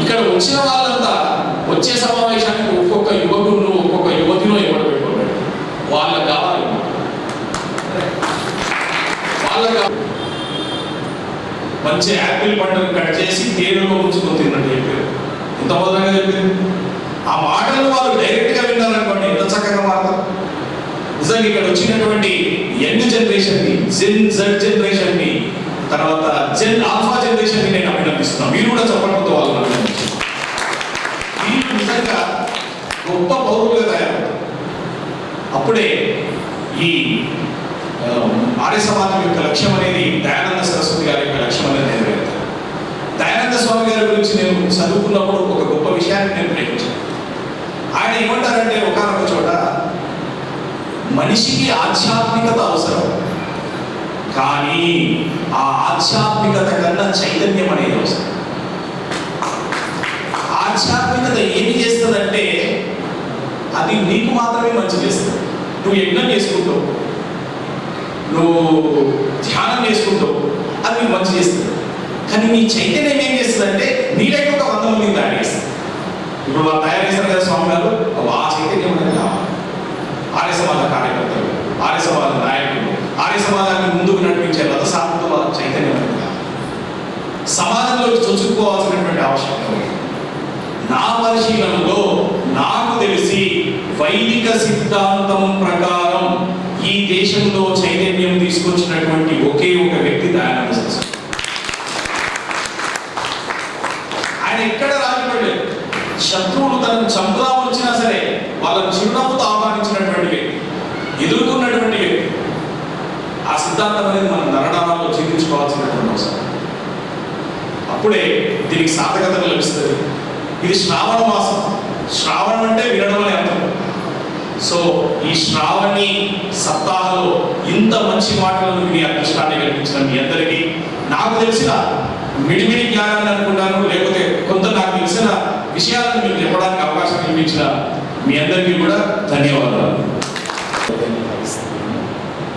ఇక్కడ వచ్చిన వాళ్ళంతా వచ్చే సమావేశానికి ఒక్కొక్క యువకుడు, ఒక్కొక్క యువతిలో ఎవరు పెట్టుకోలేదు. వాళ్ళకి కావాలి, మంచి యాపిల్ పండుగ కట్ చేసి తేనెలో ఉంచుకొని తిన్నట్టు చెప్పారు. ఎంత బోధంగా చెప్పారు. ఆ మాటలు వాళ్ళు డైరెక్ట్గా విన్నారనుకోండి, ఎంత చక్కగా మారుతారు. నిజంగా ఇక్కడ వచ్చినటువంటి యంగ్ జనరేషన్ని, జెన్ జెడ్ జనరేషన్ని, తర్వాత జెన్ ఆల్ఫా జనరేషన్ని నేను అభినందిస్తున్నాను. మీరు కూడా చెప్పడంతో వాళ్ళు వీళ్ళు నిజంగా గొప్ప పౌరులుగా తయారవుతారు. అప్పుడే ఈ ఆర్య సమాజం యొక్క లక్ష్యం అనేది, దయానంద సరస్వతి గారి యొక్క లక్ష్యం అనేది నెరవేరుతారు. దయానంద స్వామి గారి గురించి నేను చదువుకున్నప్పుడు ఒక గొప్ప విషయాన్ని నేను గ్రహించాను. ఆయన ఏమంటారంటే, ఒకనొక చోట మనిషికి ఆధ్యాత్మికత అవసరం, కానీ ఆ ఆధ్యాత్మికత కన్నా చైతన్యం అనేది అవసరం. ఆధ్యాత్మికత ఏమి చేస్తుందంటే, అది నీకు మాత్రమే మంచి చేస్తుంది. నువ్వు యజ్ఞం చేసుకుంటావు, నువ్వు ధ్యానం చేసుకుంటావు, అది నీకు మంచి చేస్తుంది. కానీ నీ చైతన్యం ఏం చేస్తుందంటే, నీలోకి ఒక 100 మందిని తయారు చేస్తుంది. ఇప్పుడు వాళ్ళు తయారు చేశారు కదా స్వామి గారు, ఆ చైతన్యం అనేది కావాలి. ఆర్య సమాజ కార్యకర్తలు, ఆర్య సమాజ నాయకులు, ఆర్య సమాజాన్ని ముందుకు నడిపించే రథసాత్వ చైతన్యం అనేది కావాలి. సమాజంలోకి చొచ్చుకోవాల్సినటువంటి ఆవశ్యకత ఉంది. నా పరిశీలనలో నాకు తెలిసి వైదిక సిద్ధాంతం ప్రకారం ఈ దేశంలో చైతన్యం తీసుకొచ్చినటువంటి ఒకే ఒక వ్యక్తి దయానంద సరస్వతి. ఆయన ఎక్కడ రాజపడలేదు. శత్రువులు తనను చంపుదాం వచ్చినా సరే వాళ్ళని చిరునవ్వుతో ఆహ్వానించినటువంటి వ్యక్తి, ఎదుర్కొన్నటువంటి వ్యక్తి. ఆ సిద్ధాంతం అనేది మనం నరడాలలో జీవించుకోవాల్సినటువంటి అవసరం. అప్పుడే దీనికి సార్థకత లభిస్తుంది. ఇది శ్రావణ మాసం. శ్రావణం అంటే వినడం అనే అర్థం. సో ఈ శ్రావణి సప్తాహంలో ఇంత మంచి మాటలను విని అదృష్టాన్ని కల్పించిన మీ అందరికీ, నాకు తెలిసిన మిడిమిడి జ్ఞానాన్ని అనుకున్నాను, లేకపోతే కొంత నాకు తెలిసిన విషయాలను మీకు చెప్పడానికి అవకాశం కల్పించిన మీ అందరికీ కూడా ధన్యవాదాలు.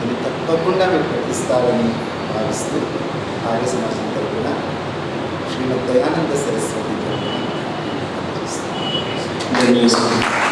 ఇది తప్పకుండా మీరు ప్రతిస్తారని భావిస్తూ ఆర్య సమాజం తరపున శ్రీమద్ దయానంద సరస్వతి ధన్యవాదాలు.